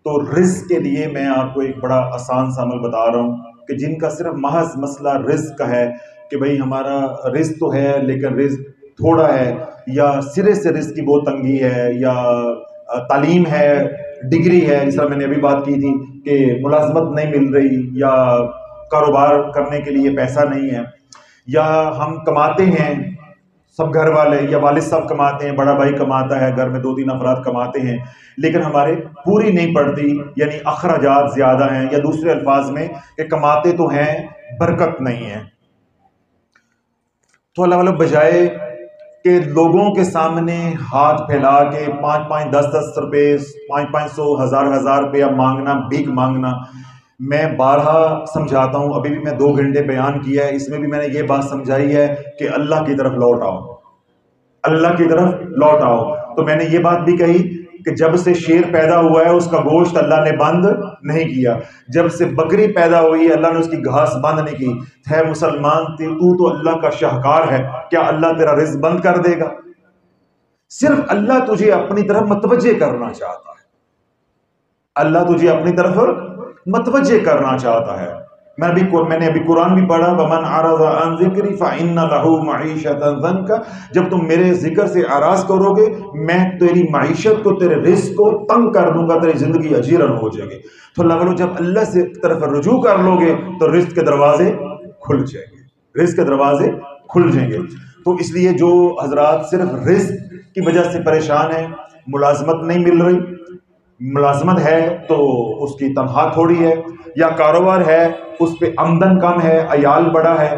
تو رزق کے لیے میں آپ کو ایک بڑا آسان سا عمل بتا رہا ہوں کہ جن کا صرف محض مسئلہ رزق کا ہے کہ بھئی ہمارا رزق تو ہے لیکن رزق تھوڑا ہے، یا سرے سے رزق کی بہت تنگی ہے، یا تعلیم ہے، ڈگری ہے، جس طرح میں نے ابھی بات کی تھی کہ ملازمت نہیں مل رہی، یا کاروبار کرنے کے لیے پیسہ نہیں ہے، یا ہم کماتے ہیں سب گھر والے یا والد صاحب کماتے ہیں، بڑا بھائی کماتا ہے، گھر میں 2-3 افراد کماتے ہیں، لیکن ہمارے پوری نہیں پڑتی، یعنی اخراجات زیادہ ہیں، یا دوسرے الفاظ میں کہ کماتے تو ہیں برکت نہیں ہے۔ تو اللہ والوں بجائے کہ لوگوں کے سامنے ہاتھ پھیلا کے 5-5 10-10 روپے 500 1000 روپیہ مانگنا، بھیک مانگنا، میں بارہا سمجھاتا ہوں، ابھی بھی میں 2 گھنٹے بیان کیا ہے، اس میں بھی میں نے یہ بات سمجھائی ہے کہ اللہ کی طرف لوٹ آؤ، اللہ کی طرف لوٹ آؤ۔ تو میں نے یہ بات بھی کہی کہ جب سے شیر پیدا ہوا ہے اس کا گوشت اللہ نے بند نہیں کیا، جب سے بکری پیدا ہوئی ہے اللہ نے اس کی گھاس بند نہیں کی۔ ہے مسلمان تو اللہ کا شاہکار ہے، کیا اللہ تیرا رزق بند کر دے گا؟ صرف اللہ تجھے اپنی طرف متوجہ کرنا چاہتا ہے، اللہ تجھے اپنی طرف متوجہ کرنا چاہتا ہے۔ میں نے ابھی قرآن بھی پڑھا، وَمَنْ أَعْرَضَ عَنْ ذِكْرِي فَإِنَّ لَهُ مَعِيشَةً ضَنْكَ، جب تم میرے ذکر سے اعراض کرو گے میں تیری معیشت کو، تیرے رزق کو تنگ کر دوں گا، تیری زندگی اجیرن ہو جائے گی۔ تو اللہ والو جب اللہ سے طرف رجوع کر لو گے تو رزق کے دروازے کھل جائیں گے، رزق کے دروازے کھل جائیں گے۔ تو اس لیے جو حضرات صرف رزق کی وجہ سے پریشان ہیں، ملازمت نہیں مل رہی، ملازمت ہے تو اس کی تنخواہ تھوڑی ہے، یا کاروبار ہے اس پہ آمدن کم ہے، عیال بڑا ہے،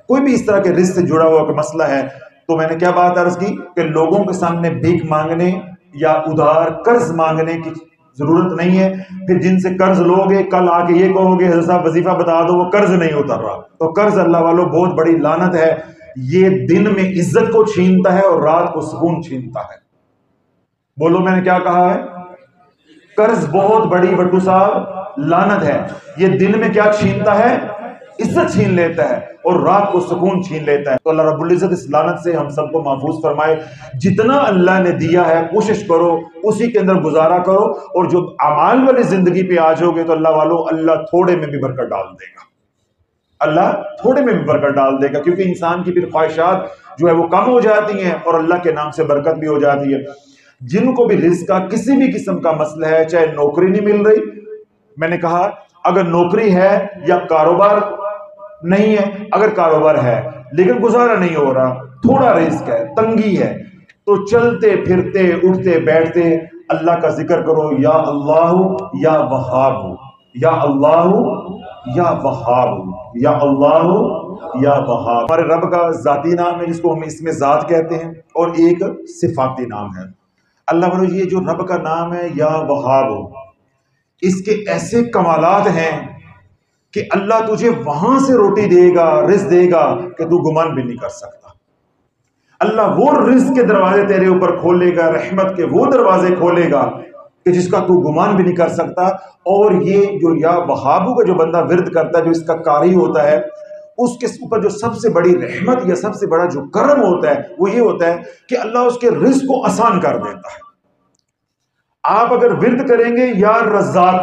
کوئی بھی اس طرح کے رزق سے جڑا ہوا کوئی مسئلہ ہے، تو میں نے کیا بات عرض کی کہ لوگوں کے سامنے بھیک مانگنے یا ادھار قرض مانگنے کی ضرورت نہیں ہے۔ پھر جن سے قرض لوگے کل آ کے یہ کہو گے حضرت صاحب وظیفہ بتا دو، وہ قرض نہیں اتر رہا، تو قرض اللہ والوں بہت بڑی لعنت ہے، یہ دن میں عزت کو چھینتا ہے اور رات کو سکون چھینتا ہے۔ بولو میں نے کیا کہا ہے؟ قرض بہت بڑی بٹو صاحب لعنت ہے، یہ دن میں کیا چھینتا ہے؟ عزت چھین لیتا ہے اور رات کو سکون چھین لیتا ہے۔ تو اللہ رب العزت اس لعنت سے ہم سب کو محفوظ فرمائے۔ جتنا اللہ نے دیا ہے کوشش کرو اسی کے اندر گزارا کرو، اور جو اعمال والی زندگی پہ آ جاؤ گے تو اللہ والو اللہ تھوڑے میں بھی برکت ڈال دے گا، اللہ تھوڑے میں بھی برکت ڈال دے گا، کیونکہ انسان کی پھر خواہشات جو ہے وہ کم ہو جاتی ہیں اور اللہ کے نام سے برکت بھی ہو جاتی ہے۔ جن کو بھی رزق کا کسی بھی قسم کا مسئلہ ہے، چاہے نوکری نہیں مل رہی، میں نے کہا اگر نوکری ہے یا کاروبار نہیں ہے، اگر کاروبار ہے لیکن گزارا نہیں ہو رہا، تھوڑا رزق ہے، تنگی ہے، تو چلتے پھرتے اٹھتے بیٹھتے اللہ کا ذکر کرو، یا اللہ یا وہاب، یا اللہ یا وہاب، یا اللہ یا وہاب۔ ہمارے رب کا ذاتی نام ہے جس کو ہم اس میں ذات کہتے ہیں، اور ایک صفاتی نام ہے۔ اللہ والو یہ جو رب کا نام ہے یا وہاب، اس کے ایسے کمالات ہیں کہ اللہ تجھے وہاں سے روٹی دے گا، رزق دے گا کہ تو گمان بھی نہیں کر سکتا۔ اللہ وہ رزق کے دروازے تیرے اوپر کھولے گا، رحمت کے وہ دروازے کھولے گا کہ جس کا تو گمان بھی نہیں کر سکتا۔ اور یہ جو یا وہابو کا جو بندہ ورد کرتا ہے، جو اس کا قاری ہوتا ہے، اس کے اوپر جو سب سے بڑی رحمت یا سب سے بڑا جو کرم ہوتا ہے وہ یہ ہوتا ہے کہ اللہ اس کے رزق کو آسان کر دیتا ہے۔ آپ اگر ورد کریں گے یا رزاق،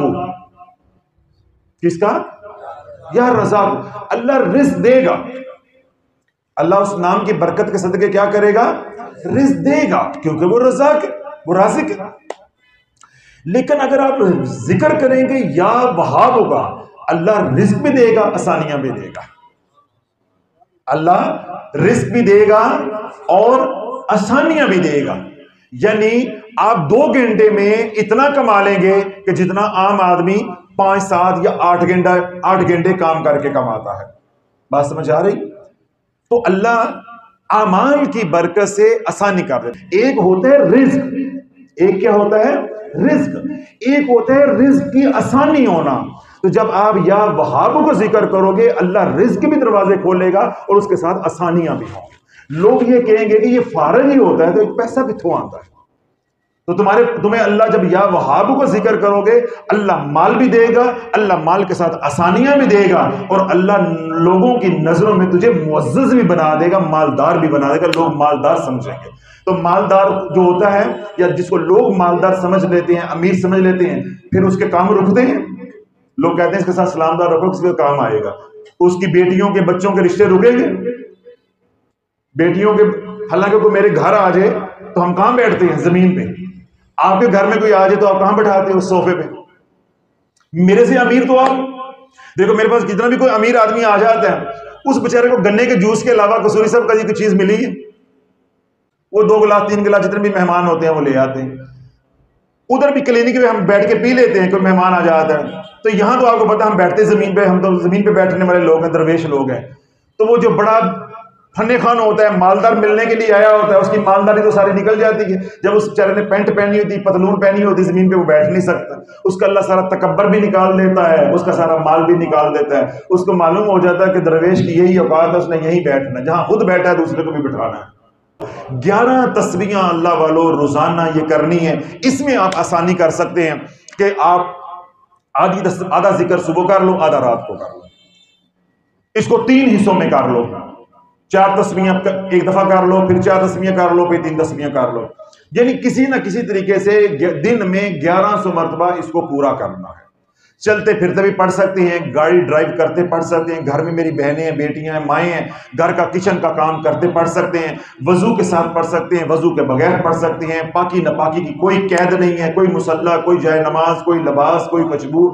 کس کا؟ یا رزاق، اللہ رزق دے گا، اللہ اس نام کی برکت کے صدقے کیا کرے گا؟ رزق دے گا، کیونکہ وہ رزاق ہے، وہ رازق ہے۔ لیکن اگر آپ ذکر کریں گے یا وہاب ہوگا، اللہ رزق بھی دے گا، آسانیاں بھی دے گا، اللہ رزق بھی دے گا اور آسانیاں بھی دے گا۔ یعنی آپ 2 گھنٹے میں اتنا کما لیں گے کہ جتنا عام آدمی 5 7 یا 8 گھنٹے کام کر کے کماتا ہے۔ بات سمجھ آ رہی؟ تو اللہ اعمال کی برکت سے آسانی کر دیتا ہے۔ ایک ہوتا ہے رزق، ایک کیا ہوتا ہے؟ رزق، ایک ہوتا ہے رزق کی آسانی ہونا۔ تو جب آپ یا وہاب کو ذکر کرو گے اللہ رزق کے بھی دروازے کھولے گا اور اس کے ساتھ آسانیاں بھی ہوں گی۔ لوگ یہ کہیں گے کہ یہ فارغ ہی ہوتا ہے تو ایک پیسہ کتوں آتا ہے؟ تو تمہیں اللہ جب یا وہاب کو ذکر کرو گے اللہ مال بھی دے گا، اللہ مال کے ساتھ آسانیاں بھی دے گا، اور اللہ لوگوں کی نظروں میں تجھے معزز بھی بنا دے گا، مالدار بھی بنا دے گا، لوگ مالدار سمجھیں گے۔ تو مالدار جو ہوتا ہے یا جس کو لوگ مالدار سمجھ لیتے ہیں، امیر سمجھ لیتے ہیں، پھر اس کے کام رکتے ہیں. لوگ کہتے ہیں اس کے ساتھ سلام دار رکھو، کسی کا کام آئے گا. اس کی بیٹیوں کے بچوں کے رشتے رکیں گے؟ بیٹیوں کے، حالانکہ کوئی میرے گھر آ جائے تو ہم کہاں بیٹھتے ہیں؟ زمین پہ. آپ کے گھر میں کوئی آ جائے تو آپ کہاں بیٹھاتے ہیں؟ اس صوفے پہ. میرے سے امیر تو آپ دیکھو، میرے پاس کتنا بھی کوئی امیر آدمی آ جاتا ہے، اس بیچارے کو گنے کے جوس کے علاوہ قصوری صاحب کا کوئی چیز ملی ہے؟ وہ 2 گلاس 3 گلاس جتنے بھی مہمان ہوتے ہیں وہ لے آتے ہیں. ادھر بھی کلینک میں ہم بیٹھ کے پی لیتے ہیں، کوئی مہمان آ جاتا ہے. تو یہاں تو آپ کو پتا ہم بیٹھتے زمین پہ، ہم تو زمین پہ بیٹھنے والے لوگ ہیں، درویش لوگ ہیں. تو وہ جو بڑا فن خان ہوتا ہے، مالدار ملنے کے لیے آیا ہوتا ہے، اس کی مالداری تو ساری نکل جاتی ہے. جب اس بیچارے نے پینٹ پہنی ہوتی، پتلون پہنی ہوتی، زمین پہ وہ بیٹھ نہیں سکتا. اس کا اللہ سارا تکبر بھی نکال دیتا ہے، اس کا سارا مال بھی نکال دیتا ہے. اس کو معلوم ہو جاتا ہے کہ درویش کی یہی اوقات ہے، اس نے یہیں بیٹھنا ہے، جہاں خود بیٹھا ہے دوسرے کو بھی بٹھانا ہے. 11 تسبیحاں اللہ والوں روزانہ یہ کرنی ہے. اس میں آپ آسانی کر سکتے ہیں کہ آپ آدھا ذکر صبح کر لو، آدھا رات کو کر لو. اس کو 3 حصوں میں کر لو. 4 تسبیحاں ایک دفعہ کر لو، پھر 4 تسبیحاں کر لو، پھر 3 تسبیحاں کر لو. یعنی کسی نہ کسی طریقے سے دن میں 1100 مرتبہ اس کو پورا کرنا ہے. چلتے پھرتے بھی پڑھ سکتے ہیں، گاڑی ڈرائیو کرتے پڑھ سکتے ہیں، گھر میں میری بہنیں ہیں، بیٹیاں ہیں، مائیں ہیں، گھر کا کچن کا کام کرتے پڑھ سکتے ہیں، وضو کے ساتھ پڑھ سکتے ہیں، وضو کے بغیر پڑھ سکتے ہیں. پاکی ناپاکی کی کوئی قید نہیں ہے، کوئی مصلی، کوئی جائے نماز، کوئی لباس، کوئی خوشبو،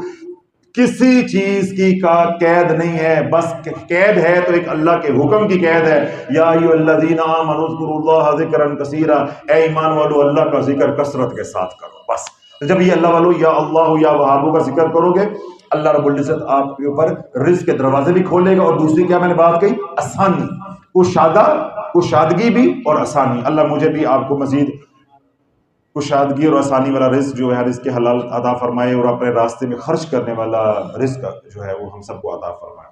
کسی چیز کی کا قید نہیں ہے. بس قید ہے تو ایک اللہ کے حکم کی قید ہے. یا ایھا الذین آمنوا اذکروا اللہ ذکرا کثیرا، اے ایمان والو اللہ کا ذکر کثرت کے ساتھ کرو. بس جب یہ اللہ والو یا اللہ یا وہابو کا ذکر کرو گے، اللہ رب العزت آپ کے اوپر رزق کے دروازے بھی کھولے گا. اور دوسری کیا میں نے بات کہی؟ آسانی، کشادگی بھی اور آسانی. اللہ مجھے بھی آپ کو مزید کشادگی اور آسانی والا رزق جو ہے، رزق کے حلال عطا فرمائے، اور اپنے راستے میں خرچ کرنے والا رزق جو ہے وہ ہم سب کو عطا فرمائے.